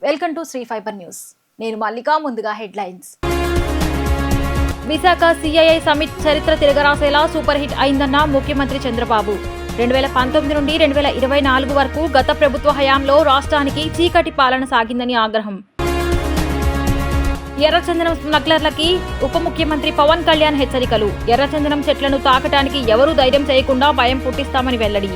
Welcome to Sri fiber news. నేను మల్లిక. ముందుగా headlines. Visakha CII summit చరిత్ర తిరగరాసేలా సూపర్ హిట్ అయిందన్న ముఖ్యమంత్రి చంద్రబాబు. 2019 నుండి 2024 వరకు గత ప్రభుత్వ హయాంలో రాష్ట్రానికి చీకటి పాలన సాగిందని ఆగ్రహం. ఎర్రచందనం స్మగ్లర్లకి ఉప ముఖ్యమంత్రి పవన్ కళ్యాణ్ హెచ్చరికలు. ఎర్రచందనం చెట్లను తాకటానికి ఎవరూ ధైర్యం చేయకుండా భయం పుట్టిస్తామని వెల్లడి.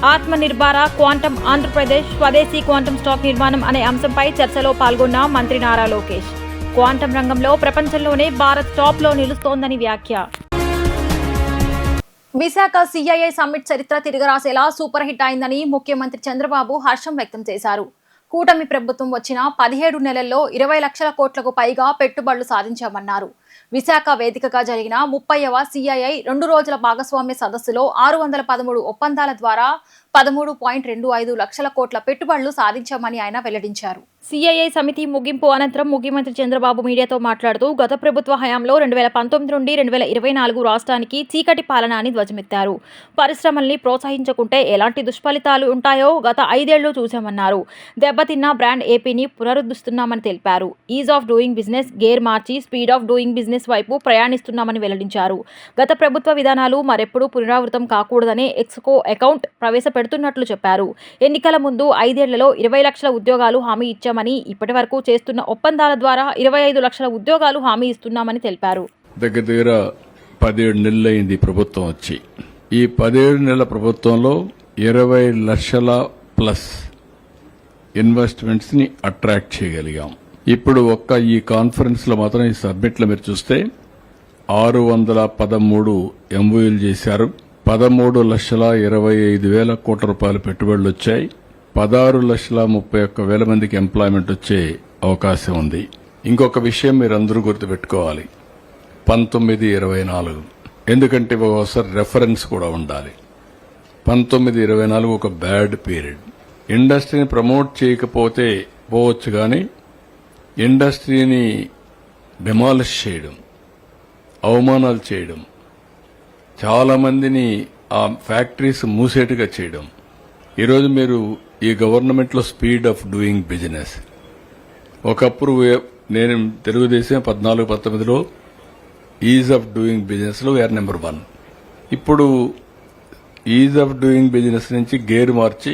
ఆత్మ నిర్భర క్వాంటం ఆంధ్రప్రదేశ్ స్వదేశీ క్వాంటం స్టాక్ నిర్మాణం అనే అంశంపై చర్చలో పాల్గొన్న మంత్రి నారా లోకేష్. క్వాంటం రంగంలో ప్రపంచంలోనే భారత్ టాప్లో నిలుస్తోందని వ్యాఖ్య. విశాఖ సిఐఐ సమ్మిట్ చరిత్ర తిరగరాసేలా సూపర్ హిట్ అయిందని ముఖ్యమంత్రి చంద్రబాబు హర్షం వ్యక్తం చేశారు. కూటమి ప్రభుత్వం వచ్చిన 17 నెలల్లో 20 లక్షల కోట్లకు పైగా పెట్టుబడులు సాధించామన్నారు. విశాఖ వేదికగా జరిగిన 30వ సిఐఐ 2 రోజుల భాగస్వామ్య సదస్సులో 613 ఒప్పందాల ద్వారా 13.25 లక్షల కోట్ల పెట్టుబడులు సాధించామని ఆయన వెల్లడించారు. సిఐఐ సమితి ముగింపు అనంతరం ముఖ్యమంత్రి చంద్రబాబు మీడియాతో మాట్లాడుతూ గత ప్రభుత్వ హయాంలో 2019 నుండి 2024 రాష్ట్రానికి చీకటి పాలన అని ధ్వజమెత్తారు. పరిశ్రమల్ని ప్రోత్సహించకుంటే ఎలాంటి దుష్ఫలితాలు ఉంటాయో గత 5 ఏళ్లు చూశామన్నారు. దెబ్బతిన్న బ్రాండ్ ఏపీని పునరుద్ధరిస్తున్నామని తెలిపారు. Is of doing business gear మార్చి స్పీడ్ ఆఫ్ డూయింగ్ బిజినెస్ వైపు ప్రయాణిస్తున్నామని వెల్లడించారు. గత ప్రభుత్వ విధానాలు మరెప్పుడూ పునరావృతం కాకూడదనే ఎక్స్కో అకౌంట్ ప్రవేశపెడుతున్నట్లు చెప్పారు. ఎన్నికల ముందు 5 ఏళ్లలో 20 లక్షల ఉద్యోగాలు హామీ ఇచ్చామని, ఇప్పటి వరకు చేస్తున్న ఒప్పందాల ద్వారా 25 లక్షల ఉద్యోగాలు హామీ ఇస్తున్నామని తెలిపారు. దగ్గర 17 నెలలైంది ప్రభుత్వం వచ్చి. ఈ 17 నెలల ప్రభుత్వంలో 20 లక్షల ప్లస్ ఇన్వెస్ట్మెంట్స్ ని అట్రాక్ట్ చేయగలిగాం. ఇప్పుడు ఒక్క ఈ కాన్ఫరెన్స్ లో మాత్రం ఈ సబ్మిట్ లో మీరు చూస్తే 613 ఎంఓయూలు చేశారు. 13,25,000 కోట్ల రూపాయల పెట్టుబడులు వచ్చాయి. 16,31,000 మందికి ఎంప్లాయ్మెంట్ వచ్చే అవకాశం ఉంది. ఇంకొక విషయం మీరందరూ గుర్తుపెట్టుకోవాలి, 1924 ఎందుకంటే ఒకసారి రెఫరెన్స్ కూడా ఉండాలి. 1924 ఒక బ్యాడ్ పీరియడ్. ఇండస్ట్రీని ప్రమోట్ చేయకపోతే పోవచ్చు, కానీ ఇండస్ట్రీని డిమాలిష్ చేయడం, అవమానాలు చేయడం, చాలా మందిని ఆ ఫ్యాక్టరీస్ మూసేట్టుగా చేయడం. ఈరోజు మీరు ఈ గవర్నమెంట్ లో స్పీడ్ ఆఫ్ డూయింగ్ బిజినెస్, ఒకప్పుడు నేను తెలుగుదేశం 14-19లో ఈజ్ ఆఫ్ డూయింగ్ బిజినెస్ లో వీఆర్ నెంబర్ 1. ఇప్పుడు ఈజ్ ఆఫ్ డూయింగ్ బిజినెస్ నుంచి గేర్ మార్చి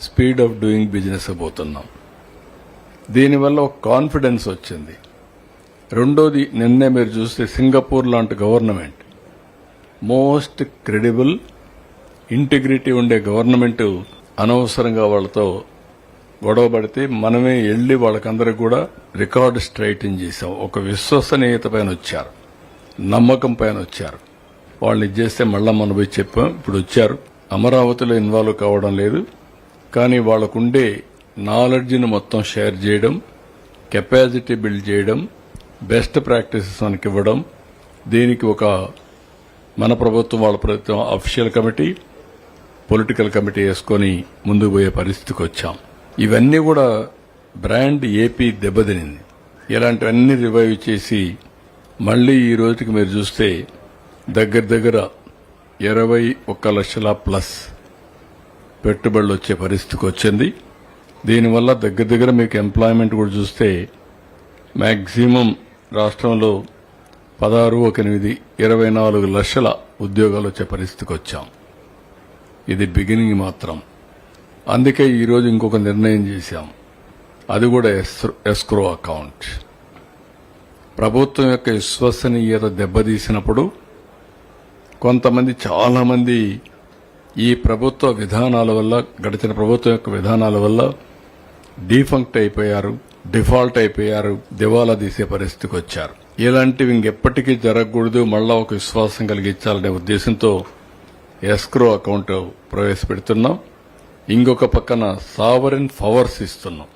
స్పీడ్ ఆఫ్ డూయింగ్ బిజినెస్ పోతున్నాం. దీనివల్ల ఒక కాన్ఫిడెన్స్ వచ్చింది. రెండోది, నిన్నే మీరు చూస్తే సింగపూర్ లాంటి గవర్నమెంట్, మోస్ట్ క్రెడిబుల్ ఇంటిగ్రిటీ ఉండే గవర్నమెంట్ అనవసరంగా వాళ్ళతో గొడవ పడితే మనమే వెళ్లి వాళ్ళకందరికి కూడా రికార్డు స్ట్రైటన్ చేశాం. ఒక విశ్వసనీయత పైన వచ్చారు, నమ్మకం పైన వచ్చారు. వాళ్ళని చేస్తే మళ్ళా మనం పోయి చెప్పాం. ఇప్పుడు వచ్చారు, అమరావతిలో ఇన్వాల్వ్ కావడం లేదు, కానీ వాళ్ళకుండే నాలెడ్జ్ని మొత్తం షేర్ చేయడం, కెపాసిటీ బిల్డ్ చేయడం, బెస్ట్ ప్రాక్టీసెస్ మనకి ఇవ్వడం. దీనికి ఒక మన ప్రభుత్వం, వాళ్ళ ప్రభుత్వం అఫీషియల్ కమిటీ, పొలిటికల్ కమిటీ వేసుకుని ముందుకు పోయే పరిస్థితికి వచ్చాం. ఇవన్నీ కూడా బ్రాండ్ ఏపీ దెబ్బతినింది. ఇలాంటివన్నీ రివైవ్ చేసి మళ్లీ ఈ రోజుకి మీరు చూస్తే దగ్గర 21 లక్షల ప్లస్ పెట్టుబడులు వచ్చే పరిస్థితికి వచ్చింది. దీనివల్ల దగ్గర మీకు ఎంప్లాయ్మెంట్ కూడా చూస్తే మాక్సిమం రాష్ట్రంలో 16-8 24 లక్షల ఉద్యోగాలు వచ్చే పరిస్థితికి వచ్చాం. ఇది బిగినింగ్ మాత్రం. అందుకే ఈరోజు ఇంకొక నిర్ణయం చేశాం, అది కూడా ఎస్క్రో అకౌంట్. ప్రభుత్వం యొక్క విశ్వసనీయత దెబ్బతీసినప్పుడు కొంతమంది, చాలా మంది ఈ ప్రభుత్వ విధానాల వల్ల, గడిచిన ప్రభుత్వం యొక్క విధానాల వల్ల డీఫంక్ట్ అయిపోయారు, డిఫాల్ట్ అయిపోయారు, దివాలా తీసే పరిస్థితికి వచ్చారు. ఇలాంటివి ఇంకెప్పటికీ జరగకూడదు, మళ్ళా ఒక విశ్వాసం కలిగించాలనే ఉద్దేశంతో ఎస్క్రో అకౌంట్ ప్రవేశపెడుతున్నాం. ఇంకొక పక్కన సావరిన్ పవర్స్ ఇస్తున్నాం.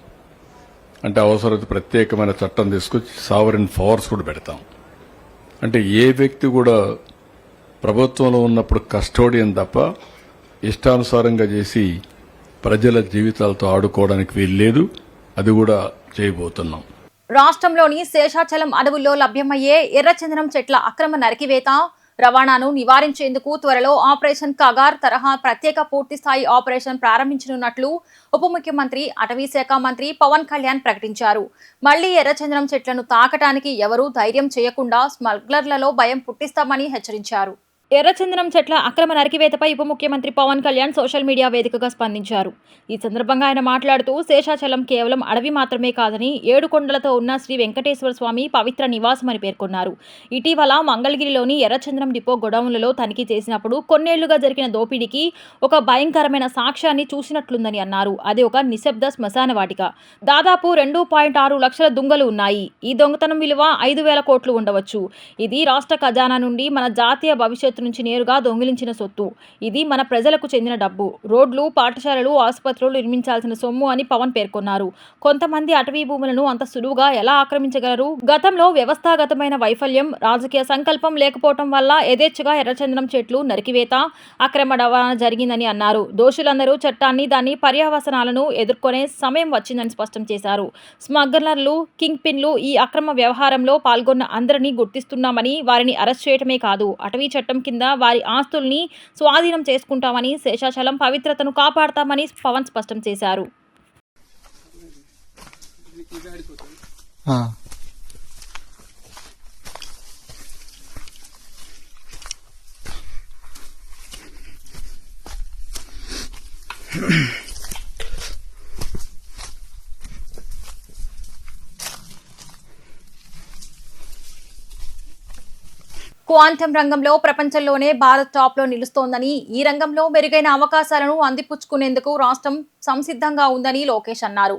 అంటే అవసరమైతే ప్రత్యేకమైన చట్టం తీసుకొచ్చి సావరిన్ పవర్స్ కూడా పెడతాం. అంటే ఏ వ్యక్తి కూడా ప్రభుత్వంలో ఉన్నప్పుడు కస్టోడియన్ తప్ప ఇష్టానుసారంగా చేసి ప్రజల జీవితాలతో ఆడుకోవడానికి వీల్లేదు. అది కూడా చేయబోతున్నాం. రాష్ట్రంలోని శేషాచలం అడవుల్లో లభ్యమయ్యే ఎర్రచందనం చెట్ల అక్రమ నరికివేత, రవాణాను నివారించేందుకు త్వరలో ఆపరేషన్ కగార్ తరహా ప్రత్యేక పూర్తిస్థాయి ఆపరేషన్ ప్రారంభించనున్నట్లు ఉప ముఖ్యమంత్రి అటవీ శాఖ మంత్రి పవన్ కళ్యాణ్ ప్రకటించారు. మళ్లీ ఎర్రచందనం చెట్లను తాకటానికి ఎవరూ ధైర్యం చేయకుండా స్మగ్లర్లలో భయం పుట్టిస్తామని హెచ్చరించారు. ఎర్రచందనం చెట్ల అక్రమ నరికివేతపై ఉప ముఖ్యమంత్రి పవన్ కళ్యాణ్ సోషల్ మీడియా వేదికగా స్పందించారు. ఈ సందర్భంగా ఆయన మాట్లాడుతూ శేషాచలం కేవలం అడవి మాత్రమే కాదని 7 కొండలతో ఉన్న శ్రీ వెంకటేశ్వర స్వామి పవిత్ర నివాసమని పేర్కొన్నారు. ఇటీవల మంగళగిరిలోని ఎర్రచందనం డిపో గొడౌన్లలో తనిఖీ చేసినప్పుడు కొన్నేళ్లుగా జరిగిన దోపిడీకి ఒక భయంకరమైన సాక్ష్యాన్ని చూసినట్లుందని అన్నారు. అది ఒక నిశ్శబ్ద శ్మశాన వాటిక. దాదాపు 2.6 లక్షల దుంగలు ఉన్నాయి. ఈ దొంగతనం విలువ 5,000 కోట్లు ఉండవచ్చు. ఇది రాష్ట్ర ఖజానా నుండి మన జాతీయ భవిష్యత్తు నుంచి నేరుగా దొంగిలించిన సొత్తు. ఇది మన ప్రజలకు చెందిన డబ్బు. రోడ్లు, పాఠశాలలు, ఆసుపత్రులు నిర్మించాల్సిన సొమ్ము అని పవన్ పేర్కొన్నారు. కొంతమంది అటవీ భూములను అంత సులువుగా ఎలా ఆక్రమించగలరు? గతంలో వ్యవస్థాగతమైన వైఫల్యం, రాజకీయ సంకల్పం లేకపోవడం వల్ల యథేచ్ఛగా ఎర్రచందనం చెట్లు నరికివేత, అక్రమ రవాణా జరిగిందని అన్నారు. దోషులందరూ చట్టాన్ని, దాని పర్యవసనాలను ఎదుర్కొనే సమయం వచ్చిందని స్పష్టం చేశారు. స్మగ్లర్లు, కింగ్ పిన్లు ఈ అక్రమ వ్యవహారంలో పాల్గొన్న అందరినీ గుర్తిస్తున్నామని, వారిని అరెస్ట్ చేయటమే కాదు, అటవీ చట్టం కింద వారి ఆస్తుల్ని స్వాధీనం చేసుకుంటామని, శేషాచలం పవిత్రతను కాపాడతామని పవన్ స్పష్టం చేశారు. క్వాంటం రంగంలో ప్రపంచంలోనే భారత్ టాప్ లో నిలుస్తోందని, ఈ రంగంలో మెరుగైన అవకాశాలను అందిపుచ్చుకునేందుకు రాష్ట్రం సంసిద్ధంగా ఉందని లోకేష్ అన్నారు.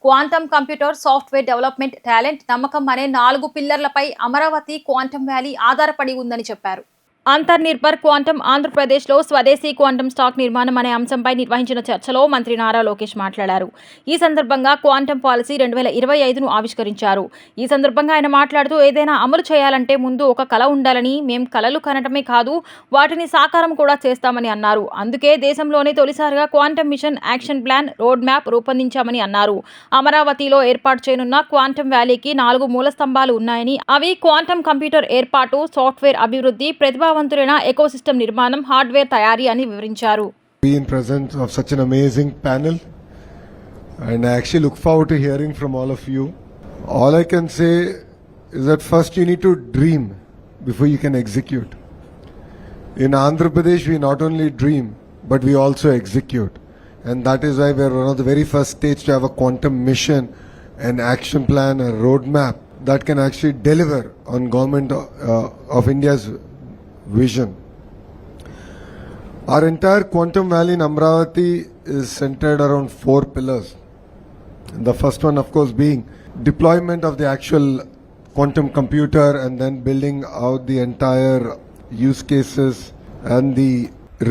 Quantum computer, software development, talent, నమ్మకం అనే 4 పిల్లర్లపై అమరావతి క్వాంటం వ్యాలీ ఆధారపడి ఉందని చెప్పారు. అంతర్నిర్భర్ క్వాంటం ఆంధ్రప్రదేశ్లో స్వదేశీ క్వాంటం స్టాక్ నిర్మాణం అనే అంశంపై నిర్వహించిన చర్చలో మంత్రి నారా లోకేష్ మాట్లాడారు. ఈ సందర్భంగా క్వాంటం పాలసీ 2025ను ఆవిష్కరించారు. ఈ సందర్భంగా ఆయన మాట్లాడుతూ, ఏదైనా అమలు చేయాలంటే ముందు ఒక కల ఉండాలని, మేం కలలు కనటమే కాదు వాటిని సాకారం కూడా చేస్తామని అన్నారు. అందుకే దేశంలోనే తొలిసారిగా quantum mission action plan, road map రూపొందించామని అన్నారు. అమరావతిలో ఏర్పాటు చేయనున్న క్వాంటం వ్యాలీకి 4 మూల స్తంభాలు ఉన్నాయని, అవి క్వాంటం కంప్యూటర్ ఏర్పాటు, సాఫ్ట్వేర్ అభివృద్ధి, ప్రతిభావంతులైన ఎకోసిస్టమ్ నిర్మాణం, హార్డ్వేర్ తయారీ అని వివరించారు. Be in presence of such an amazing panel, and I actually look forward to hearing from all of you. All I can say is that first you need to dream before you can execute. In Andhra Pradesh we not only dream but we also execute, and that is why we are one of the very first states to have a quantum mission, an action plan, a roadmap that can actually deliver on government of India's vision. Our entire quantum valley in Amravati is centered around 4 pillars. The first one, of course, being deployment of the actual quantum computer and then building out the entire use cases and the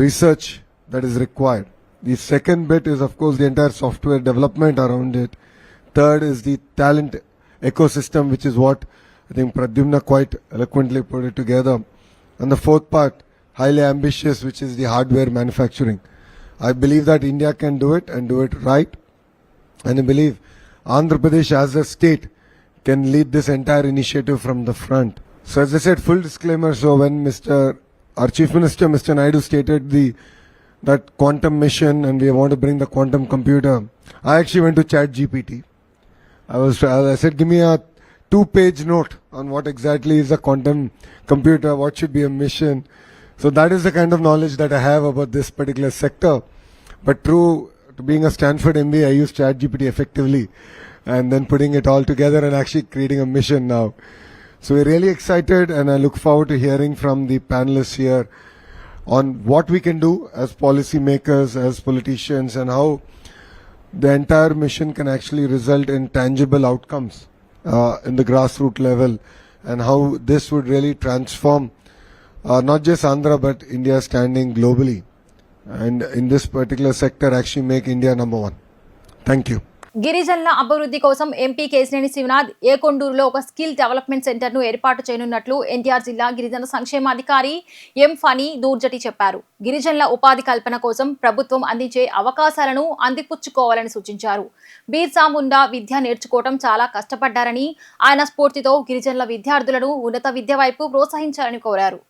research that is required. The second bit is, of course, the entire software development around it. Third is the talent ecosystem, which is what I think Pradyumna quite eloquently put it together. And the fourth part, highly ambitious, which is the hardware manufacturing. I believe that India can do it and do it right. And I believe Andhra Pradesh as a state can lead this entire initiative from the front. So as I said, full disclaimer, so when our Chief Minister, Mr. Naidu stated that quantum mission and we want to bring the quantum computer, I actually went to ChatGPT. I said, give me a 2-page note on what exactly is a quantum computer, what should be a mission. So that is the kind of knowledge that I have about this particular sector. But true to being a Stanford MBA, I use ChatGPT effectively and then putting it all together and actually creating a mission now. So we're really excited and I look forward to hearing from the panelists here on what we can do as policymakers, as politicians, and how the entire mission can actually result in tangible outcomes in the grassroots level, and how this would really transform not just Andhra but India standing globally, and in this particular sector actually make India number 1. Thank you. గిరిజనుల అభివృద్ధి కోసం MP Kesineni Sivanath ఏకొండూరులో ఒక skill development సెంటర్ను ఏర్పాటు చేయనున్నట్లు ఎన్టీఆర్ జిల్లా గిరిజన సంక్షేమాధికారి ఎం funny Dhurjati చెప్పారు. గిరిజనుల ఉపాధి కల్పన కోసం ప్రభుత్వం అందించే అవకాశాలను అందిపుచ్చుకోవాలని సూచించారు. బీర్సా ముండా విద్య నేర్చుకోవడం చాలా కష్టపడ్డారని, ఆయన స్ఫూర్తితో గిరిజనుల విద్యార్థులను ఉన్నత విద్య వైపు ప్రోత్సహించాలని కోరారు.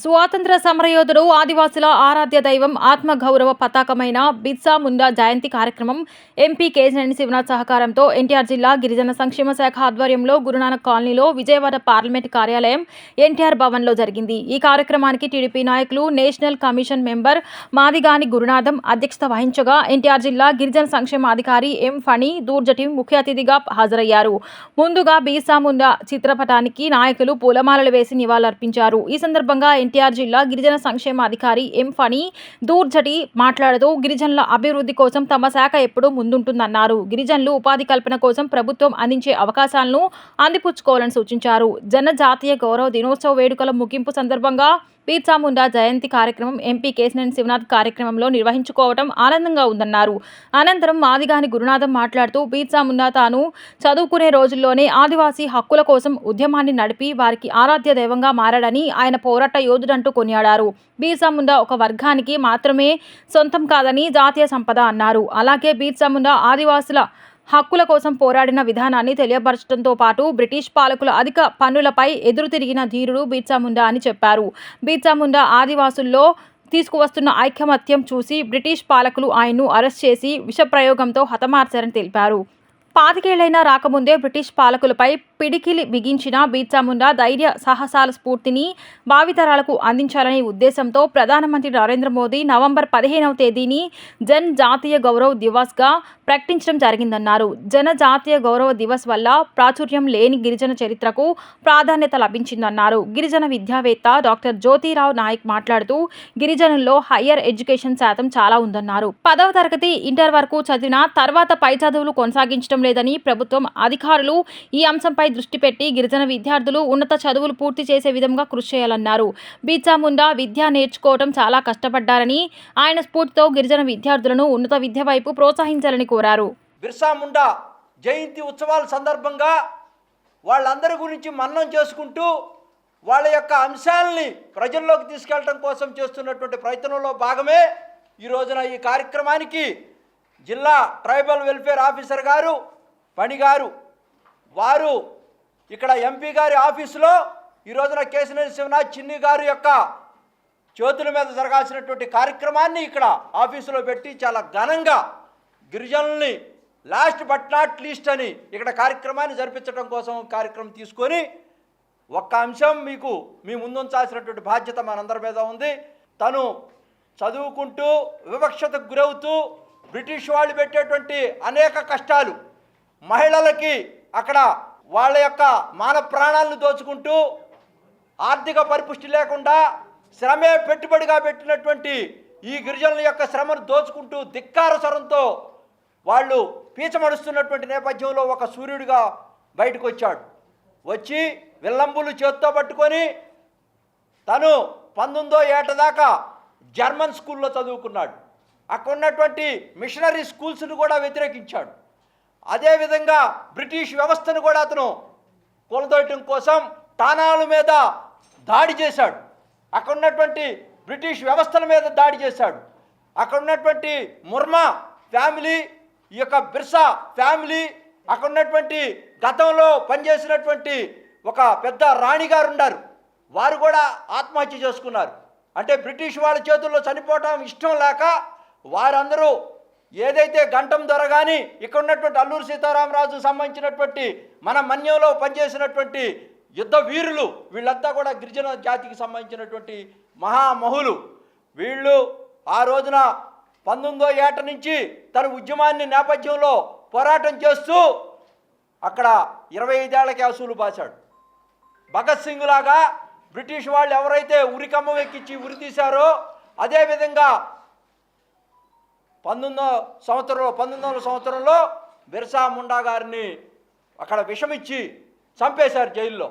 స్వాతంత్ర సమరయోధుడు ఆదివాసుల ఆరాధ్య దైవం ఆత్మగౌరవ పతాకమైన బిర్సా ముండా జయంతి కార్యక్రమం ఎంపీ కేశినేని శివనాథ్ సహకారంతో ఎన్టీఆర్ జిల్లా గిరిజన సంక్షేమ శాఖ ఆధ్వర్యంలో గురునానక్ కాలనీలో విజయవాడ పార్లమెంట్ కార్యాలయం ఎన్టీఆర్ భవన్లో జరిగింది. ఈ కార్యక్రమానికి టీడీపీ నాయకులు, నేషనల్ కమిషన్ మెంబర్ మాదిగాని గురునాథం అధ్యక్షత వహించగా ఎన్టీఆర్ జిల్లా గిరిజన సంక్షేమ అధికారి ఎం ఫణి దూర్జటి ముఖ్య అతిథిగా హాజరయ్యారు. ముందుగా బిర్సా ముండా చిత్రపటానికి నాయకులు పూలమాలలు వేసి నివాళులర్పించారు. ఈ సందర్భంగా ఎన్టీఆర్ జిల్లా గిరిజన సంక్షేమ అధికారి ఎం ఫణి దూర్జటి మాట్లాడుతూ గిరిజనుల అభివృద్ధి కోసం తమ శాఖ ఎప్పుడూ ముందుంటుందన్నారు. గిరిజనులు ఉపాధి కల్పన కోసం ప్రభుత్వం అందించే అవకాశాలను అందిపుచ్చుకోవాలని సూచించారు. జనజాతీయ గౌరవ దినోత్సవ వేడుకల ముగింపు సందర్భంగా బిర్సా ముండా జయంతి కార్యక్రమం ఎంపీ కేశినేని శివనాథ్ కార్యక్రమంలో నిర్వహించుకోవడం ఆనందంగా ఉందన్నారు. అనంతరం మాదిగాని గురునాథం మాట్లాడుతూ బిర్సా ముండా తాను చదువుకునే రోజుల్లోనే ఆదివాసీ హక్కుల కోసం ఉద్యమాన్ని నడిపి వారికి ఆరాధ్య దైవంగా మారాడని, ఆయన పోరాట యోధుడంటూ కొనియాడారు. బిర్సా ముండా ఒక వర్గానికి మాత్రమే సొంతం కాదని జాతీయ సంపద అన్నారు. అలాగే బిర్సా ముండా ఆదివాసుల హక్కుల కోసం పోరాడిన విధానాన్ని తెలియపరచడంతో పాటు బ్రిటిష్ పాలకుల అధిక పన్నులపై ఎదురు తిరిగిన ధీరుడు బిర్సా ముండా అని చెప్పారు. బిర్సా ముండా ఆదివాసుల్లో తీసుకువస్తున్న ఐకమత్యం చూసి బ్రిటిష్ పాలకులు ఆయన్ను అరెస్ట్ చేసి విషప్రయోగంతో హతమార్చారని తెలిపారు. 25 ఏళ్లైనా రాకముందే బ్రిటిష్ పాలకులపై పిడికిలి బిగించిన బిర్సా ముండా ధైర్య సాహసాల స్ఫూర్తిని భావితరాలకు అందించాలనే ఉద్దేశంతో ప్రధానమంత్రి నరేంద్ర మోదీ నవంబర్ 15వ తేదీని జన్ జాతీయ గౌరవ్ దివస్గా ప్రకటించడం జరిగిందన్నారు. జనజాతీయ గౌరవ దివస్ వల్ల ప్రాచుర్యం లేని గిరిజన చరిత్రకు ప్రాధాన్యత లభించిందన్నారు. గిరిజన విద్యావేత్త డాక్టర్ జ్యోతిరావు నాయక్ మాట్లాడుతూ గిరిజనుల్లో హయ్యర్ ఎడ్యుకేషన్ శాతం చాలా ఉందన్నారు. 10వ తరగతి ఇంటర్ వరకు చదివిన తర్వాత పై చదువులు కొనసాగించడం లేదని, ప్రభుత్వం అధికారులు ఈ అంశంపై దృష్టి పెట్టి గిరిజన విద్యార్థులు ఉన్నత చదువులు పూర్తి చేసే విధంగా కృషి చేయాలన్నారు. బిర్సా ముండా విద్య నేర్చుకోవడం చాలా కష్టపడ్డారని, ఆయన స్ఫూర్తితో గిరిజన విద్యార్థులను ఉన్నత విద్య వైపు ప్రోత్సహించాలని కోరారు. బిర్సా ముండా జయంతి ఉత్సవాల సందర్భంగా వాళ్ళందరి గురించి మననం చేసుకుంటూ వాళ్ళ యొక్క అంశాలని ప్రజల్లోకి తీసుకెళ్ళడం కోసం చేస్తున్నటువంటి ప్రయత్నంలో భాగమే ఈ రోజున ఈ కార్యక్రమానికి జిల్లా ట్రైబల్ వెల్ఫేర్ ఆఫీసర్ గారు పణి గారు వారు ఇక్కడ ఎంపీ గారి ఆఫీసులో ఈ రోజున కేశినేని శివనాథ్ చిన్ని గారి యొక్క చేతుల మీద జరగాల్సినటువంటి కార్యక్రమాన్ని ఇక్కడ ఆఫీసులో పెట్టి చాలా ఘనంగా గిరిజనుల్ని లాస్ట్ బట్ నాట్ లీస్ట్ అని ఇక్కడ కార్యక్రమాన్ని జరిపించడం కోసం కార్యక్రమం తీసుకొని ఒక్క అంశం మీకు మీ ముందుంచాల్సినటువంటి బాధ్యత మనందరి మీద ఉంది. తను చదువుకుంటూ వివక్షతకు గురవుతూ బ్రిటిష్ వాళ్ళు పెట్టేటువంటి అనేక కష్టాలు, మహిళలకి అక్కడ వాళ్ళ యొక్క మాన ప్రాణాలను దోచుకుంటూ ఆర్థిక పరిపుష్టి లేకుండా శ్రమే పెట్టుబడిగా పెట్టినటువంటి ఈ గిరిజనుల యొక్క శ్రమను దోచుకుంటూ ధిక్కార స్వరంతో వాళ్ళు పీచమడుస్తున్నటువంటి నేపథ్యంలో ఒక సూర్యుడిగా బయటకు వచ్చాడు. వచ్చి విల్లంబులు చేత్తో పట్టుకొని తను 19వ ఏట దాకా జర్మన్ స్కూల్లో చదువుకున్నాడు. అక్కడ ఉన్నటువంటి మిషనరీ స్కూల్స్ను కూడా వ్యతిరేకించాడు. అదేవిధంగా బ్రిటిష్ వ్యవస్థను కూడా అతను కూలదోయటం కోసం టానాల మీద దాడి చేశాడు. అక్కడ ఉన్నటువంటి బ్రిటిష్ వ్యవస్థల మీద దాడి చేశాడు. అక్కడ ఉన్నటువంటి ముర్మా ఫ్యామిలీ, ఈ యొక్క బిర్సా ఫ్యామిలీ, అక్కడ ఉన్నటువంటి గతంలో పనిచేసినటువంటి ఒక పెద్ద రాణిగారు ఉన్నారు, వారు కూడా ఆత్మహత్య చేసుకున్నారు. అంటే బ్రిటిష్ వాళ్ళ చేతుల్లో చనిపోవడం ఇష్టం లేక వారందరూ ఏదైతే గంటం దొర కానీ ఇక్కడ ఉన్నటువంటి అల్లూరు సీతారామరాజు సంబంధించినటువంటి మన మన్యంలో పనిచేసినటువంటి యుద్ధ వీరులు వీళ్ళంతా కూడా గిరిజన జాతికి సంబంధించినటువంటి మహామహులు. వీళ్ళు ఆ రోజున 19వ ఏట నుంచి తన ఉద్యమాన్ని నేపథ్యంలో పోరాటం చేస్తూ అక్కడ 25 ఏళ్లకి అసూలు బాశాడు. భగత్ సింగ్ లాగా బ్రిటిష్ వాళ్ళు ఎవరైతే ఉరికమ్మ ఎక్కించి ఉరి తీశారో అదేవిధంగా 1900 సంవత్సరంలో బిర్సా ముండా గారిని అక్కడ విషమిచ్చి చంపేశారు జైల్లో.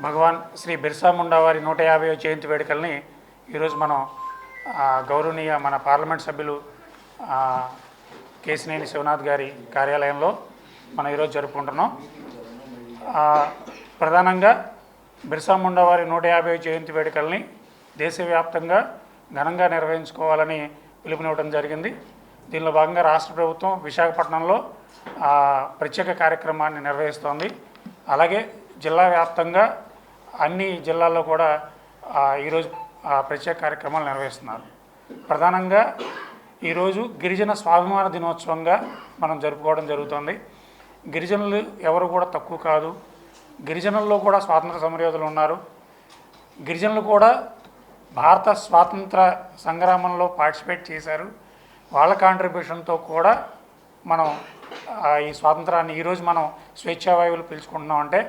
భగవాన్ శ్రీ బిర్సా ముండా వారి 150వ జయంతి వేడుకల్ని ఈరోజు మనం గౌరవనీయ మన పార్లమెంట్ సభ్యులు కేశినేని శివనాథ్ గారి కార్యాలయంలో మనం ఈరోజు జరుపుకుంటున్నాం. ప్రధానంగా బిర్సా ముండా వారి 150వ జయంతి వేడుకల్ని దేశవ్యాప్తంగా ఘనంగా నిర్వహించుకోవాలని పిలుపునివ్వడం జరిగింది. దీనిలో భాగంగా రాష్ట్ర ప్రభుత్వం విశాఖపట్నంలో ప్రత్యేక కార్యక్రమాన్ని నిర్వహిస్తోంది. అలాగే జిల్లా వ్యాప్తంగా అన్ని జిల్లాల్లో కూడా ఈరోజు ప్రత్యేక కార్యక్రమాలు నిర్వహిస్తున్నారు. ప్రధానంగా ఈరోజు గిరిజన స్వాభిమాన దినోత్సవంగా మనం జరుపుకోవడం జరుగుతుంది. గిరిజనులు ఎవరు కూడా తక్కువ కాదు. గిరిజనుల్లో కూడా స్వాతంత్ర సమరయోధులు ఉన్నారు. గిరిజనులు కూడా భారత స్వాతంత్ర సంగ్రామంలో పార్టిసిపేట్ చేశారు. వాళ్ళ కాంట్రిబ్యూషన్తో కూడా మనం ఈ స్వాతంత్రాన్ని ఈరోజు మనం స్వేచ్ఛావాయువులు పీల్చుకుంటున్నాం అంటే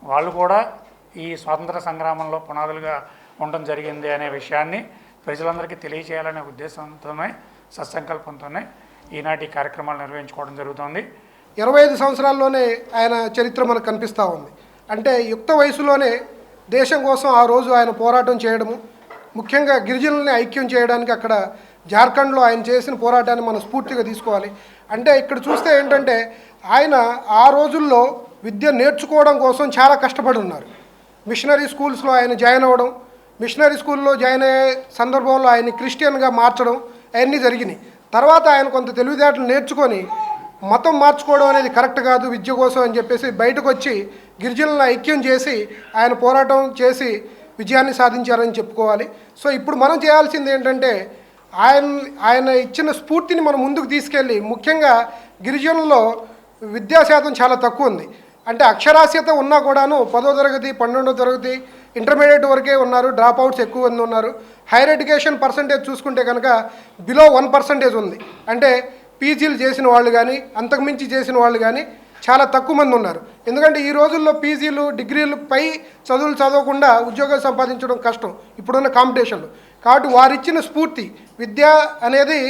వాళ్ళు కూడా ఈ స్వాతంత్ర సంగ్రామంలో పునాదులుగా ఉండడం జరిగింది అనే విషయాన్ని ప్రజలందరికీ తెలియజేయాలనే ఉద్దేశంతోనే సత్సంకల్పంతోనే ఈనాటి కార్యక్రమాలు నిర్వహించుకోవడం జరుగుతుంది. 25 సంవత్సరాల్లోనే ఆయన చరిత్ర మనకు కనిపిస్తూ ఉంది. అంటే యుక్త వయసులోనే దేశం కోసం ఆ రోజు ఆయన పోరాటం చేయడము, ముఖ్యంగా గిరిజనుల్ని ఐక్యం చేయడానికి అక్కడ జార్ఖండ్లో ఆయన చేసిన పోరాటాన్ని మనం స్ఫూర్తిగా తీసుకోవాలి. అంటే ఇక్కడ చూస్తే ఏంటంటే ఆయన ఆ రోజుల్లో విద్య నేర్చుకోవడం కోసం చాలా కష్టపడి ఉన్నారు. మిషనరీ స్కూల్స్లో ఆయన జాయిన్ అవ్వడం, మిషనరీ స్కూల్లో జాయిన్ అయ్యే సందర్భంలో ఆయన్ని క్రిస్టియన్గా మార్చడం అవన్నీ జరిగినాయి. తర్వాత ఆయన కొంత తెలివితేటలు నేర్చుకొని మతం మార్చుకోవడం అనేది కరెక్ట్ కాదు విద్య కోసం అని చెప్పేసి బయటకు వచ్చి గిరిజనులను ఐక్యం చేసి ఆయన పోరాటం చేసి విజయాన్ని సాధించారని చెప్పుకోవాలి. సో ఇప్పుడు మనం చేయాల్సింది ఏంటంటే ఆయన ఇచ్చిన స్ఫూర్తిని మనం ముందుకు తీసుకెళ్ళి, ముఖ్యంగా గిరిజనుల్లో విద్యాశాతం చాలా తక్కువ ఉంది. అంటే అక్షరాస్యత ఉన్నా కూడాను 10వ తరగతి 12వ తరగతి ఇంటర్మీడియట్ వరకే ఉన్నారు, డ్రాప్ అవుట్స్ ఎక్కువ మంది ఉన్నారు. హైయర్ ఎడ్యుకేషన్ పర్సంటేజ్ చూసుకుంటే కనుక బిలో 1% ఉంది. అంటే పీజీలు చేసిన వాళ్ళు కానీ అంతకుమించి చేసిన వాళ్ళు కానీ చాలా తక్కువ మంది ఉన్నారు. ఎందుకంటే ఈ రోజుల్లో పీజీలు డిగ్రీలు పై చదువులు చదవకుండా ఉద్యోగాలు సంపాదించడం కష్టం ఇప్పుడున్న కాంపిటీషన్లో. కాబట్టి వారిచ్చిన స్ఫూర్తి విద్య అనేది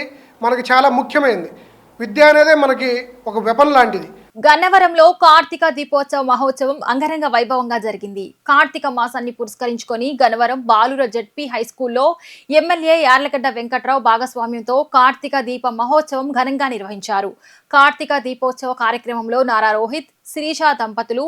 మనకి చాలా ముఖ్యమైనది. విద్య అనేది మనకి ఒక వెపన్ లాంటిది. గన్నవరంలో కార్తీక దీపోత్సవ మహోత్సవం అంగరంగ వైభవంగా జరిగింది. కార్తీక మాసాన్ని పురస్కరించుకొని గన్నవరం బాలుర జడ్పీ హైస్కూల్లో ఎమ్మెల్యే యార్లగడ్డ వెంకట్రావు భాగస్వామ్యంతో కార్తీక దీప మహోత్సవం ఘనంగా నిర్వహించారు. కార్తీక దీపోత్సవ కార్యక్రమంలో నారా రోహిత్, శిరీష దంపతులు,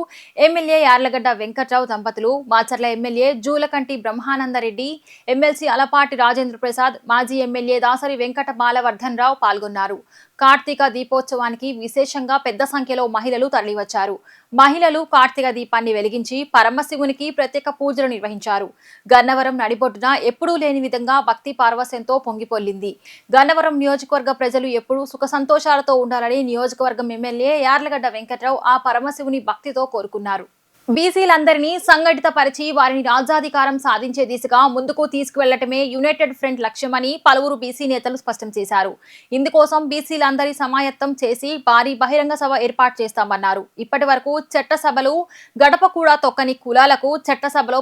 ఎమ్మెల్యే యార్లగడ్డ వెంకట్రావు దంపతులు, మాచర్ల ఎమ్మెల్యే జూలకంటి బ్రహ్మానందరెడ్డి, ఎమ్మెల్సీ అలపాటి రాజేంద్ర ప్రసాద్, మాజీ ఎమ్మెల్యే దాసరి వెంకట బాలవర్ధన్ రావు పాల్గొన్నారు. కార్తీక దీపోత్సవానికి విశేషంగా పెద్ద సంఖ్యలో మహిళలు తరలివచ్చారు. మహిళలు కార్తీక దీపాన్ని వెలిగించి పరమశివునికి ప్రత్యేక పూజలు నిర్వహించారు. గన్నవరం నడిబొడ్డున ఎప్పుడూ లేని విధంగా భక్తి పార్వశ్యంతో పొంగిపొల్లింది. గన్నవరం నియోజకవర్గ ప్రజలు ఎప్పుడూ సుఖ సంతోషాలతో ఉండాలని నియోజకవర్గం ఎమ్మెల్యే యార్లగడ్డ వెంకట్రావు ఆ పరమశివుని భక్తితో కోరుకున్నారు. బీసీలందరినీ సంఘటితపరిచి వారిని రాజ్యాధికారం సాధించే దిశగా ముందుకు తీసుకువెళ్లటమే యునైటెడ్ ఫ్రంట్ లక్ష్యమని పలువురు బీసీ నేతలు స్పష్టం చేశారు. ఇందుకోసం బీసీలందరి సమాయత్తం చేసి భారీ బహిరంగ సభ ఏర్పాటు చేస్తామన్నారు. ఇప్పటి వరకు చట్టసభలు గడప కూడా తొక్కని కులాలకు చట్టసభలో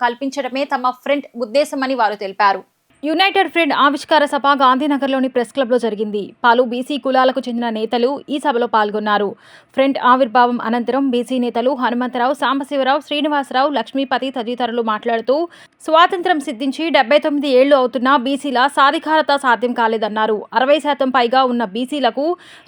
కల్పించడమే తమ ఫ్రంట్ ఉద్దేశమని వారు తెలిపారు. యునైటెడ్ ఫ్రంట్ ఆవిష్కార సభ గాంధీనగర్లోని ప్రెస్ క్లబ్లో జరిగింది. పలు బీసీ కులాలకు చెందిన నేతలు ఈ సభలో పాల్గొన్నారు. ఫ్రంట్ ఆవిర్భావం అనంతరం బీసీ నేతలు హనుమంతరావు, సాంబశివరావు, శ్రీనివాసరావు, లక్ష్మీపతి తదితరులు మాట్లాడుతూ స్వాతంత్ర్యం సిద్ధించి 79 ఏళ్లు అవుతున్నా బీసీల సాధికారత సాధ్యం కాలేదన్నారు. 60% పైగా ఉన్న బీసీలకు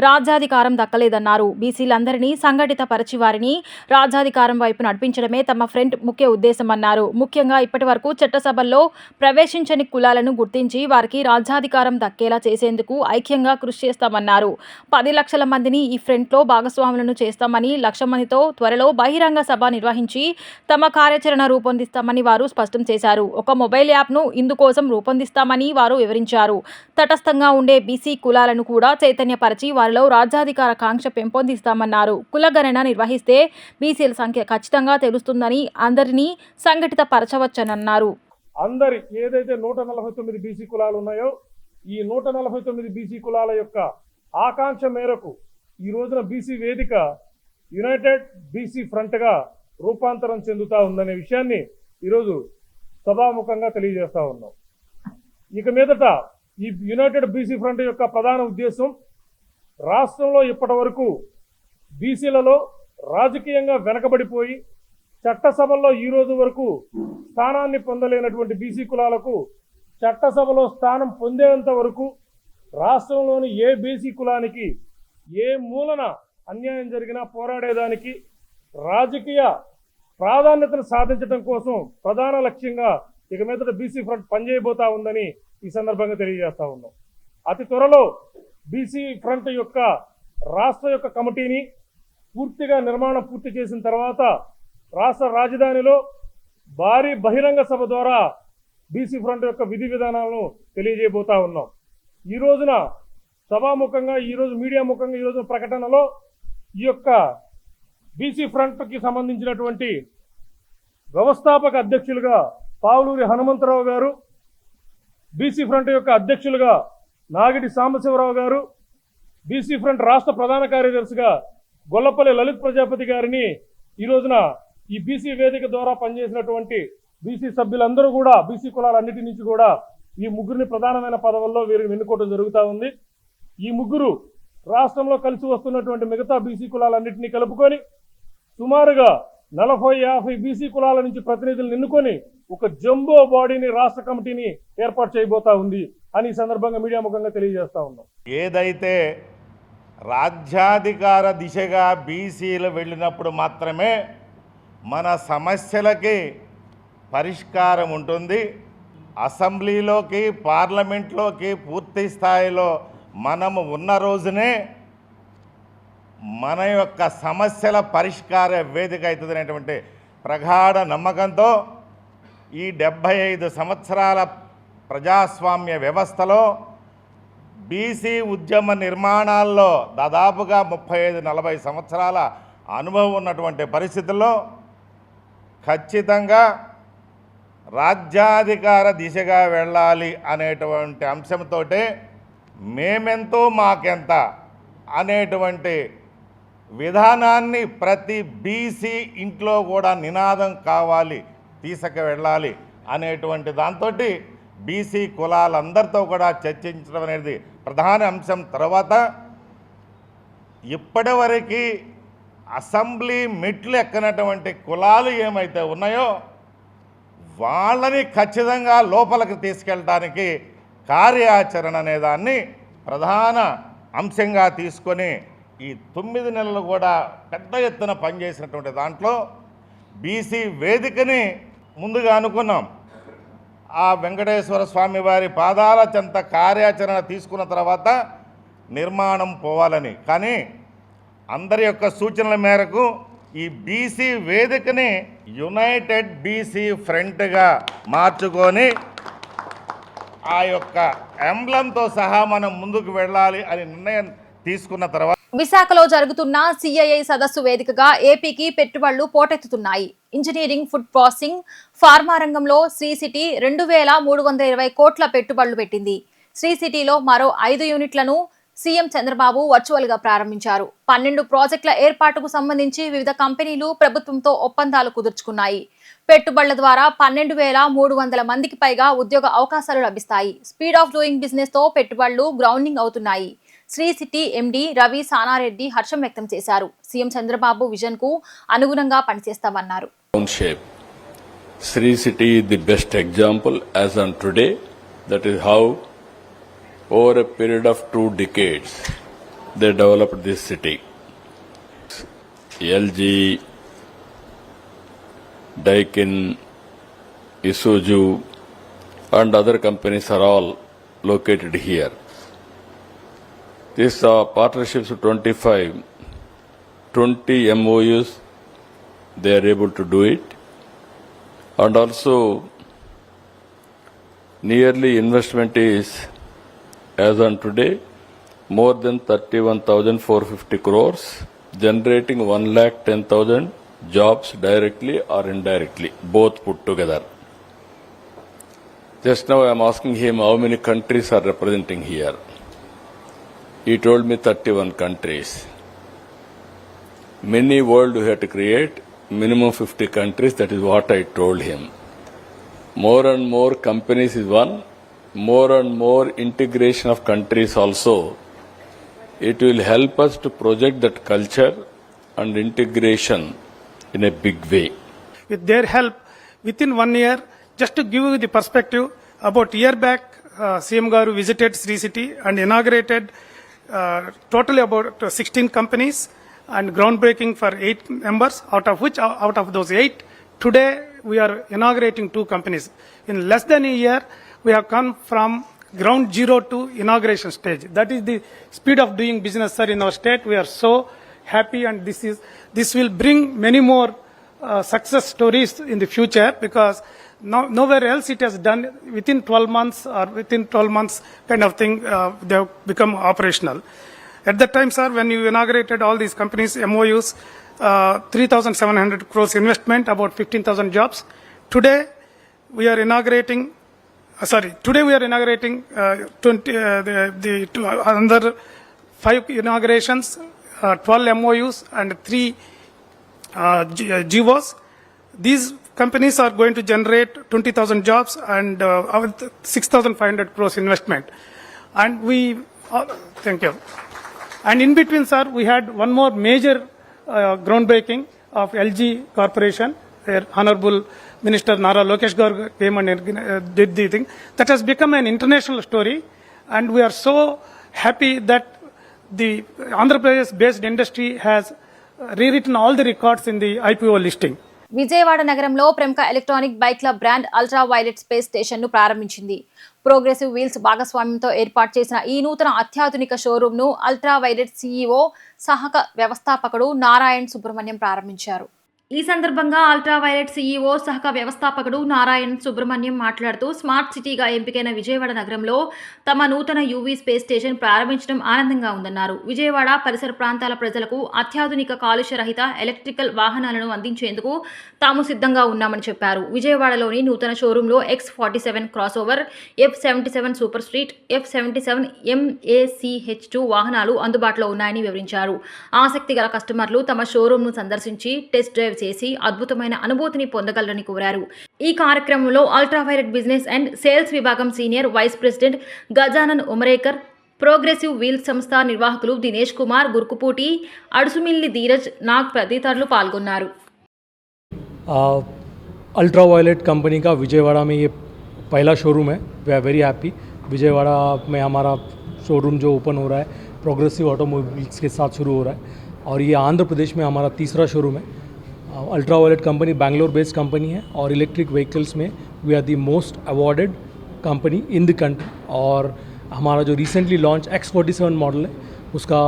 రాజ్యాధికారం దక్కలేదన్నారు. బీసీలందరినీ సంఘటిత పరిచి వారిని రాజ్యాధికారం వైపు నడిపించడమే తమ ఫ్రంట్ ముఖ్య ఉద్దేశమన్నారు. ముఖ్యంగా ఇప్పటి వరకు చట్టసభల్లో ప్రవేశించని కులాలను గుర్తించి వారికి రాజ్యాధికారం దక్కేలా చేసేందుకు ఐక్యంగా కృషి చేస్తామన్నారు. 10 లక్షల మందిని ఈ ఫ్రంట్లో భాగస్వాములను చేస్తామని, 1,00,000 మందితో త్వరలో బహిరంగ సభ నిర్వహించి తమ కార్యాచరణ రూపొందిస్తామని వారు స్పష్టం చేశారు. ఒక మొబైల్ యాప్ను ఇందుకోసం రూపొందిస్తామని వారు వివరించారు. తటస్థంగా ఉండే బీసీ కులాలను కూడా చైతన్యపరిచి వారిలో రాజ్యాధికార కాంక్ష పెంపొందిస్తామన్నారు. కులగణన నిర్వహిస్తే బీసీల సంఖ్య ఖచ్చితంగా తెలుస్తుందని, అందరినీ సంఘటిత పరచవచ్చనన్నారు. అందరి ఏదైతే 149 బీసీ కులాలు ఉన్నాయో ఈ 149 బీసీ కులాల యొక్క ఆకాంక్ష మేరకు ఈ రోజున బీసీ వేదిక యునైటెడ్ బీసీ ఫ్రంట్గా రూపాంతరం చెందుతా ఉందనే విషయాన్ని ఈరోజు సభాముఖంగా తెలియజేస్తా ఉన్నాం. ఇక మీదట ఈ యునైటెడ్ బీసీ ఫ్రంట్ యొక్క ప్రధాన ఉద్దేశం రాష్ట్రంలో ఇప్పటి వరకు బీసీలలో రాజకీయంగా వెనకబడిపోయి చట్టసభల్లో ఈ రోజు వరకు స్థానాన్ని పొందలేనటువంటి బీసీ కులాలకు చట్టసభలో స్థానం పొందేంత వరకు రాష్ట్రంలోని ఏ బీసీ కులానికి ఏ మూలన అన్యాయం జరిగినా పోరాడేదానికి రాజకీయ ప్రాధాన్యతను సాధించడం కోసం ప్రధాన లక్ష్యంగా ఇక మీదట బీసీ ఫ్రంట్ పనిచేయబోతా ఉందని ఈ సందర్భంగా తెలియజేస్తా ఉన్నాం. అతి త్వరలో బీసీ ఫ్రంట్ యొక్క రాష్ట్ర యొక్క కమిటీని పూర్తిగా నిర్మాణం పూర్తి చేసిన తర్వాత రాష్ట్ర రాజధానిలో భారీ బహిరంగ సభ ద్వారా బీసీ ఫ్రంట్ యొక్క విధి విధానాలను తెలియజేయబోతా ఉన్నాం. ఈ రోజున సభాముఖంగా, ఈ రోజు మీడియా ముఖంగా, ఈ రోజు ప్రకటనలో ఈ యొక్క బీసీ ఫ్రంట్ కి సంబంధించినటువంటి వ్యవస్థాపక అధ్యక్షులుగా పావులూరి హనుమంతరావు గారు, బీసీ ఫ్రంట్ యొక్క అధ్యక్షులుగా నాగిడి సాంబశివరావు గారు, బీసీ ఫ్రంట్ రాష్ట్ర ప్రధాన కార్యదర్శిగా గొల్లపల్లి లలిత్ ప్రజాపతి గారిని ఈ రోజున ఈ బీసీ వేదిక ద్వారా పనిచేసినటువంటి బీసీ సభ్యులందరూ కూడా, బీసీ కులాలన్నిటి నుంచి కూడా ఈ ముగ్గురిని ప్రధానమైన పదవుల్లో వీరిని ఎన్నుకోవడం జరుగుతూ ఉంది. ఈ ముగ్గురు రాష్ట్రంలో కలిసి వస్తున్నటువంటి మిగతా బీసీ కులాలన్నింటినీ కలుపుకొని సుమారుగా 40-50 బీసీ కులాల నుంచి ప్రతినిధులను ఎన్నుకొని ఒక జంబో బాడీని, రాష్ట్ర కమిటీని ఏర్పాటు చేయబోతా ఉంది అని ఈ సందర్భంగా మీడియా ముఖంగా తెలియజేస్తా ఉన్నాం. ఏదైతే రాజ్యాధికార దిశగా బీసీలు వెళ్ళినప్పుడు మాత్రమే మన సమస్యలకి పరిష్కారం ఉంటుంది. అసెంబ్లీలోకి, పార్లమెంట్లోకి పూర్తి స్థాయిలో మనము ఉన్న రోజునే మన యొక్క సమస్యల పరిష్కార వేదిక అవుతుంది అనేటువంటి ప్రగాఢ నమ్మకంతో ఈ 75 సంవత్సరాల ప్రజాస్వామ్య వ్యవస్థలో బీసీ ఉద్యమ నిర్మాణాల్లో దాదాపుగా 35-40 సంవత్సరాల అనుభవం ఉన్నటువంటి పరిస్థితుల్లో ఖచ్చితంగా రాజ్యాధికార దిశగా వెళ్ళాలి అనేటువంటి అంశంతో మేమెంతో మాకెంత అనేటువంటి విధానాన్ని ప్రతి బీసీ ఇంట్లో కూడా నినాదం కావాలి, తీసుకువెళ్ళాలి అనేటువంటి దాంతో బీసీ కులాలందరితో కూడా చర్చించడం అనేది ప్రధాన అంశం. తర్వాత ఇప్పటివరకు అసెంబ్లీ మెట్లు ఎక్కనటువంటి కులాలు ఏమైతే ఉన్నాయో వాళ్ళని ఖచ్చితంగా లోపలికి తీసుకెళ్ళడానికి కార్యాచరణ అనేదాన్ని ప్రధాన అంశంగా తీసుకొని ఈ 9 నెలలు కూడా పెద్ద ఎత్తున పనిచేసినటువంటి దాంట్లో బీసీ వేదికని ముందుగా అనుకున్నాం. ఆ వెంకటేశ్వర స్వామి వారి పాదాల చెంత కార్యాచరణ తీసుకున్న తర్వాత నిర్మాణం పోవాలని, కానీ అందరి యొక్క సూచనల మేరకు ఈ బీసీ వేదికని యునైటెడ్ బీసీ ఫ్రంట్గా మార్చుకొని ఆ యొక్క ఎంబ్లంతో సహా మనం ముందుకు వెళ్ళాలి అని నిర్ణయం తీసుకున్న తర్వాత విశాఖలో జరుగుతున్న సిఐఐ సదస్సు వేదికగా ఏపీకి పెట్టుబడులు పోటెత్తుతున్నాయి. ఇంజనీరింగ్, ఫుడ్ ప్రాసెసింగ్, ఫార్మా రంగంలో శ్రీ సిటీ 2320 కోట్ల పెట్టుబడులు పెట్టింది. శ్రీ సిటీలో మరో 5 యూనిట్లను సీఎం చంద్రబాబు వర్చువల్ గా ప్రారంభించారు. 12 ప్రాజెక్టుల ఏర్పాటుకు సంబంధించి వివిధ కంపెనీలు ప్రభుత్వంతో ఒప్పందాలు కుదుర్చుకున్నాయి. పెట్టుబడుల ద్వారా 12,300 మందికి పైగా ఉద్యోగ అవకాశాలు లభిస్తాయి. స్పీడ్ ఆఫ్ డూయింగ్ బిజినెస్ తో పెట్టుబడులు గ్రౌండింగ్ అవుతున్నాయి. శ్రీ సిటీ ఎండీ రవి సానారెడ్డి హర్షం వ్యక్తం చేశారు. సీఎం చంద్రబాబు విజన్ కు అనుగుణంగా పనిచేస్తామన్నారు. Sri City is the best example as on today. That is how over a period of 2 decades they developed this city. LG, Daikin, Isuzu and other companies are all located here. This partnerships of 20 MOUs, they are able to do it. And also nearly investment is, as on today, more than 31,450 crores, generating 1,10,000 jobs directly or indirectly, both put together. Just now I am asking him how many countries are representing here. He told me 31 countries. Many world we have to create, minimum 50 countries, that is what I told him. More and more companies is one, more and more integration of countries also. It will help us to project that culture and integration in a big way. With their help, within 1 year, just to give you the perspective, about a year back, CM Garu visited Sri City and inaugurated totally about 16 companies and groundbreaking for 8 members, out of those 8, today we are inaugurating 2 companies. In less than a year, we have come from ground zero to inauguration stage. That is the speed of doing business, sir, in our state. We are so happy, and this will bring many more success stories in the future, because nowhere else it has done within 12 months or within 12 months kind of thing. They have become operational. At that time, sir, when you inaugurated all these companies, MOUs, 3,700 crores investment, about 15,000 jobs. Today we are inaugurating another 5 inaugurations, 12 MOUs and 3 GOs. These companies are going to generate 20,000 jobs and 6,500 crores investment. And thank you. And in between, sir, we had one more major groundbreaking of LG Corporation. Where Honorable Minister Nara Lokesh Garu came and did the thing. That has become an international story, and we are so happy that the Andhra Pradesh-based industry has rewritten all the records in the IPO listing. Vijayawada నగరంలో ప్రముఖ electronic బైక్ల brand Ultraviolette space station ను ప్రారంభించింది. Progressive wheels భాగస్వామ్యంతో ఏర్పాటు చేసిన ఈ నూతన అత్యాధునిక షోరూమ్ ను అల్ట్రా వైలెట్ సీఈఓ సహక వ్యవస్థాపకుడు నారాయణ్ సుబ్రహ్మణ్యం ప్రారంభించారు. ఈ సందర్భంగా అల్ట్రా వైలెట్ సీఈఓ సహక వ్యవస్థాపకుడు నారాయణ్ సుబ్రహ్మణ్యం మాట్లాడుతూ స్మార్ట్ సిటీగా ఎంపికైన విజయవాడ నగరంలో తమ నూతన యూవీ స్పేస్ స్టేషన్ ప్రారంభించడం ఆనందంగా ఉందన్నారు. విజయవాడ పరిసర ప్రాంతాల ప్రజలకు అత్యాధునిక కాలుష్య రహిత ఎలక్ట్రికల్ వాహనాలను అందించేందుకు తాము సిద్ధంగా ఉన్నామని చెప్పారు. విజయవాడలోని నూతన షోరూంలో X47 cross over, F77 super street, F77 MACH2 వాహనాలు అందుబాటులో ఉన్నాయని వివరించారు. ఆసక్తి గల కస్టమర్లు తమ షోరూంను సందర్శించి టెస్ట్ డ్రైవ్ చేసి అద్భుతమైన అనుభూతిని పొందగలరని కోరారు. ఈ కార్యక్రమంలో Ultraviolette business and sales విభాగం senior vice president Gajanan Umarekar, Progressive Wheels సంస్థ నిర్వాహకులు దినేష్ కుమార్, గుర్కుపూటి, అడుసుమిల్లి ధీరజ్, నాగ్ తదితరులు పాల్గొన్నారు. अल्ट्रा वायलेट कंपनी का विजयवाड़ा में ये पहला शोरूम है. We are very happy. Vijayawada में हमारा शोरूम जो ओपन हो रहा है प्रोग्रेसिव ऑटोमोबाइल्स के साथ शुरू हो रहा है, और ये आंध्र प्रदेश में हमारा तीसरा शोरूम है. Ultra violet company Bangalore based company है, और इलेक्ट्रिक व्हीकल्स में we are the most awarded company in the country. और हमारा जो रिसेंटली लॉन्च X47 मॉडल है उसका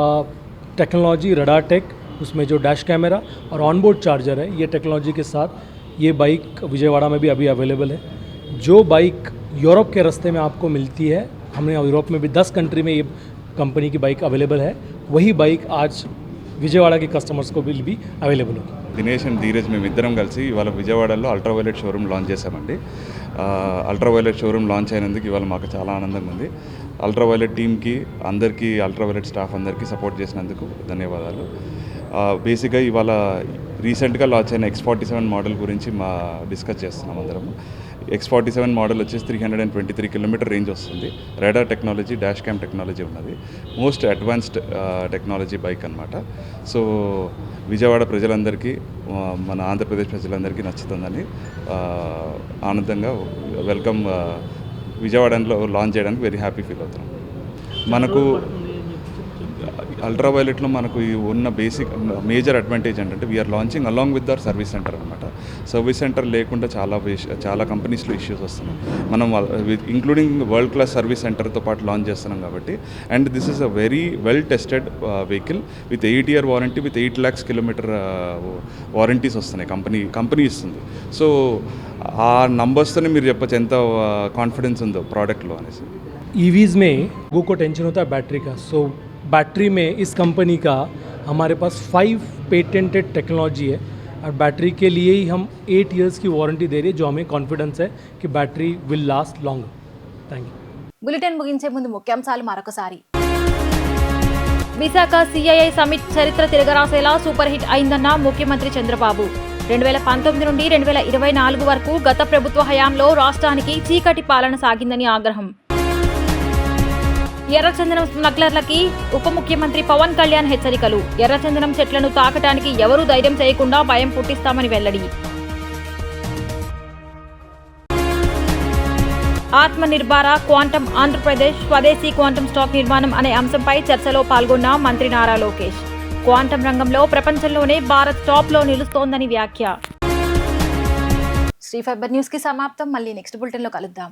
टेक्नोलॉजी रडार टेक, उसमें जो डैश कैमरा और ऑनबोर्ड चार्जर है, ये टेक्नोलॉजी के साथ ये बाइक विजयवाड़ा में भी अभी अवेलेबल है. जो बाइक यूरोप के रास्ते में आपको मिलती है, हमने यूरोप में भी 10 कंट्री में ये कंपनी की बाइक अवेलेबल है, वही बाइक आज విజయవాడ की కస్టమర్స్ को भी అవైలబుల్ ఉంది. దినేష్ అండ్ ధీరజ్ మేము ఇద్దరం కలిసి ఇవాళ విజయవాడలో అల్ట్రా వైలెట్ షోరూమ్ లాంచ్ చేశామండి. అల్ట్రా వైలెట్ షోరూమ్ లాంచ్ అయినందుకు ఇవాళ మాకు చాలా ఆనందంగా ఉంది. అల్ట్రా వైలెట్ టీమ్కి అందరికీ, అల్ట్రా వైలెట్ స్టాఫ్ అందరికీ సపోర్ట్ చేసినందుకు ధన్యవాదాలు. బేసిక్గా ఇవాళ రీసెంట్గా లాంచ్ అయిన X47 మోడల్ గురించి డిస్కస్ చేస్తున్నాం అందరము. X47 మోడల్ వచ్చేసి 323 కిలోమీటర్ రేంజ్ వస్తుంది. Radar technology, dash cam technology ఉన్నది. మోస్ట్ అడ్వాన్స్డ్ టెక్నాలజీ బైక్ అనమాట. సో విజయవాడ ప్రజలందరికీ, మన ఆంధ్రప్రదేశ్ ప్రజలందరికీ నచ్చుతుందని ఆనందంగా వెల్కమ్ విజయవాడలో లాంచ్ చేయడానికి వెరీ హ్యాపీ ఫీల్ అవుతున్నాం. మనకు అల్ట్రా వైలెట్లో మనకు ఉన్న బేసిక్ మేజర్ అడ్వాంటేజ్ ఏంటంటే we are launching along with our service center అనమాట. సర్వీస్ సెంటర్ లేకుండా చాలా కంపెనీస్లో ఇష్యూస్ వస్తున్నాయి. మనం ఇంక్లూడింగ్ వరల్డ్ క్లాస్ సర్వీస్ సెంటర్తో పాటు లాంచ్ చేస్తున్నాం కాబట్టి. And this is a very well tested vehicle with 8 year warranty, with 8 lakhs kilometer warranties వస్తున్నాయి కంపెనీ ఇస్తుంది. సో ఆ నంబర్స్తోనే మీరు చెప్పచ్చు ఎంత కాన్ఫిడెన్స్ ఉందో ప్రోడక్ట్లో అనేసి. EVs में लोगों को टेंशन होता है बैटरी का. सो बैटरी में इस कंपनी का हमारे पास 5 पेटेंटेड टेक्नोलॉजी है, और बैटरी के लिए ही हम 8 years की वारंटी दे रही है, जो हमें कॉन्फिडेंस है कि battery will last long. Thank you. Bulletin ముగించే ముందు ముఖ్యాంశాలు మరొకసారి. విశాఖ సిఐఐ సమిట్ చరిత్ర తిరగరాసేలా సూపర్ హిట్ అయిందన్న ముఖ్యమంత్రి చంద్రబాబు. 2019 నుండి 2024 వరకు గత ప్రభుత్వ హయాంలో రాష్ట్రానికి చీకటి పాలన సాగిందని ఆగ్రహం. ఎర్రచందనం స్మగ్లర్లకి ఉప ముఖ్యమంత్రి పవన్ కళ్యాణ్ హెచ్చరికలు. ఎర్రచందనం చెట్లను తాకటానికి ఎవరూ ధైర్యం చేయకుండా భయం పుట్టిస్తామని వెల్లడి. ఆత్మ నిర్భర క్వాంటం ఆంధ్రప్రదేశ్ స్వదేశీ క్వాంటం స్టాక్ నిర్మాణం అనే అంశంపై చర్చలో పాల్గొన్న మంత్రి నారా లోకేష్. క్వాంటం రంగంలో ప్రపంచంలోనే భారత్ టాప్లో నిలుస్తోందని వ్యాఖ్య. శ్రీ ఫైబర్ న్యూస్ కి సమాప్తం. మళ్ళీ నెక్స్ట్ బులెటిన్లో కలుద్దాం.